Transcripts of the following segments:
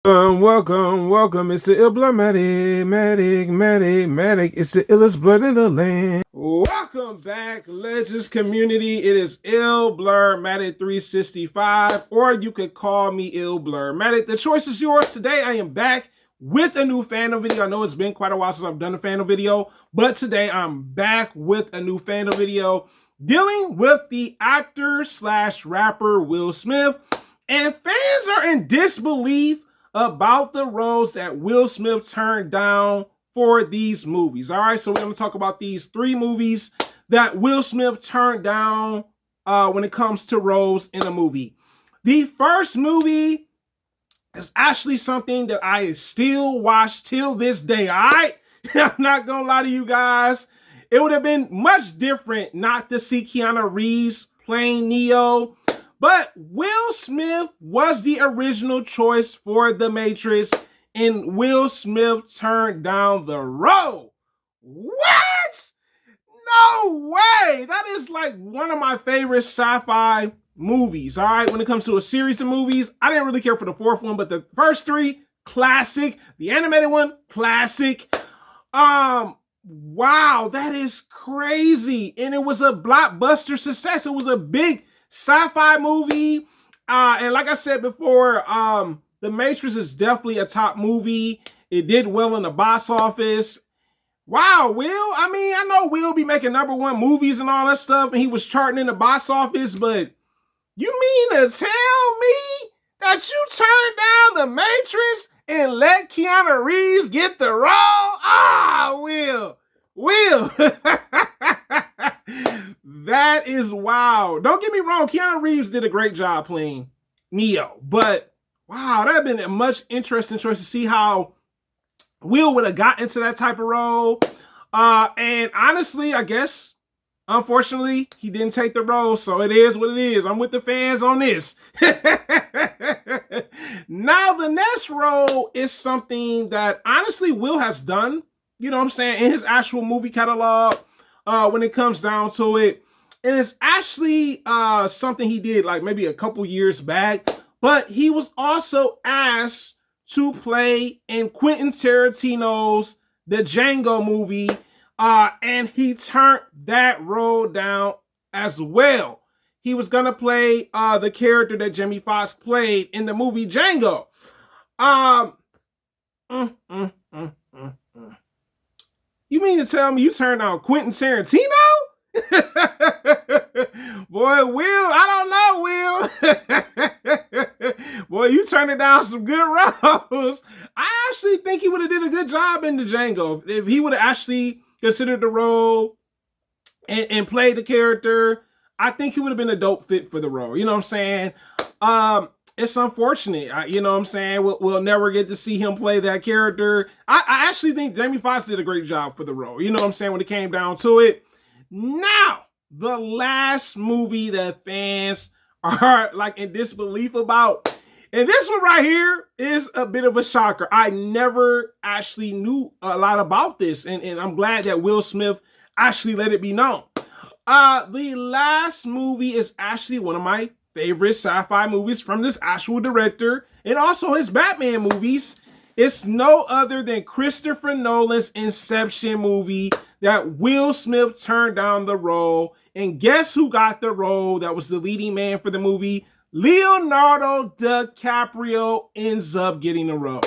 Welcome. It's the Matic. It's the illest blood in the land. Welcome back, Legends community. It is Matic 365, or you could call me Matic. The choice is yours. Today, I am back with a new fandom video. I know it's been quite a while since I've done a fandom video, but today I'm back with a new fandom video dealing with the actor slash rapper Will Smith. And fans are in disbelief about the roles that Will Smith turned down for these movies. All right, so we're going to talk about these three movies that Will Smith turned down when it comes to roles in a movie. The first movie is actually something that I still watch till this day. All right, I'm not going to lie to you guys. It would have been much different not to see Keanu Reeves playing Neo. But Will Smith was the original choice for The Matrix, and Will Smith turned down the role. What? No way! That is like one of my favorite sci-fi movies, all right? When it comes to a series of movies, I didn't really care for the fourth one, but the first three, classic. The animated one, classic. Wow, that is crazy. And it was a blockbuster success. It was a big sci-fi movie, and like I said before, The Matrix is definitely a top movie. It did well in the box office. Wow, Will. I mean, I know Will be making #1 movies and all that stuff, and he was charting in the box office, but you mean to tell me that you turned down The Matrix and let Keanu Reeves get the role? Ah, Will. That is wow. Don't get me wrong, Keanu Reeves did a great job playing Neo, but wow, that would have been a much interesting choice to see how Will would have got into that type of role. And honestly, I guess, unfortunately, he didn't take the role, so it is what it is. I'm with the fans on this. Now, the next role is something that honestly Will has done, you know what I'm saying, in his actual movie catalog when it comes down to it. And it's actually something he did like maybe a couple years back, but he was also asked to play in Quentin Tarantino's The Django movie, and he turned that role down as well. He was gonna play the character that Jamie Foxx played in the movie Django. You mean to tell me you turned down Quentin Tarantino? Boy, Will, I don't know, Will. Boy, you turned down some good roles. I actually think he would have did a good job in the Django. If he would have actually considered the role and played the character, I think he would have been a dope fit for the role. You know what I'm saying? It's unfortunate. You know what I'm saying? We'll never get to see him play that character. I actually think Jamie Foxx did a great job for the role. You know what I'm saying? When it came down to it. Now, the last movie that fans are like in disbelief about, and this one right here is a bit of a shocker. I never actually knew a lot about this, and I'm glad that Will Smith actually let it be known. The last movie is actually one of my favorite sci-fi movies from this actual director, and also his Batman movies. It's no other than Christopher Nolan's Inception movie that Will Smith turned down the role. And guess who got the role that was the leading man for the movie? Leonardo DiCaprio ends up getting the role.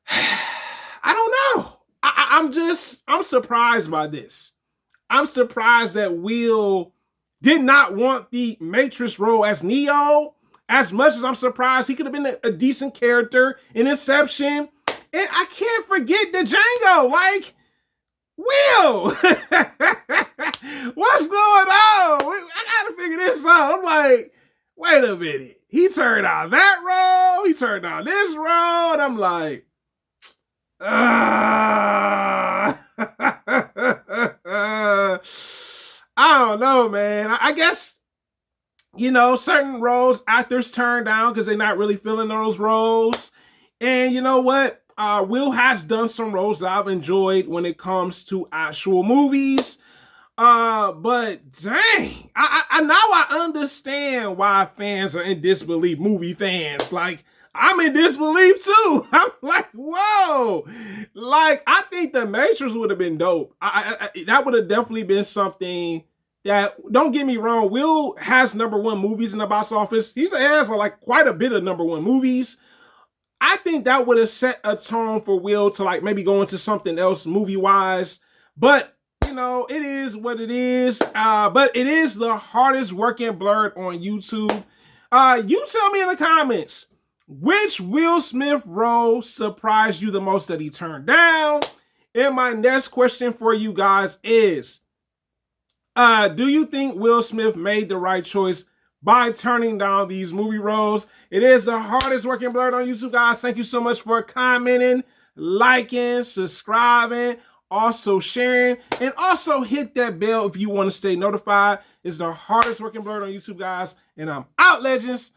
I don't know. I'm surprised by this. I'm surprised that Will did not want the Matrix role as Neo. As much as I'm surprised, he could have been a decent character in Inception. And I can't forget the Django. Like, Will, what's going on? I gotta figure this out. I'm like, wait a minute. He turned out that role. He turned out this role. And I'm like, I don't know, man. I guess, you know, certain roles actors turn down because they're not really feeling those roles. And you know what? Will has done some roles that I've enjoyed when it comes to actual movies. But dang, I now I understand why fans are in disbelief, movie fans. Like, I'm in disbelief too. I'm like, whoa. Like, I think the Matrix would have been dope. That would have definitely been something that, don't get me wrong, Will has #1 movies in the box office. He has like quite a bit of #1 movies. I think that would have set a tone for Will to like maybe go into something else movie wise. But you know, it is what it is. But it is the hardest working blurred on YouTube. You tell me in the comments, which Will Smith role surprised you the most that he turned down? And my next question for you guys is, do you think Will Smith made the right choice by turning down these movie roles? It is the hardest working blurred on YouTube, guys. Thank you so much for commenting, liking, subscribing, also sharing, and also hit that bell if you want to stay notified. It's the hardest working blurred on YouTube, guys. And I'm out, legends.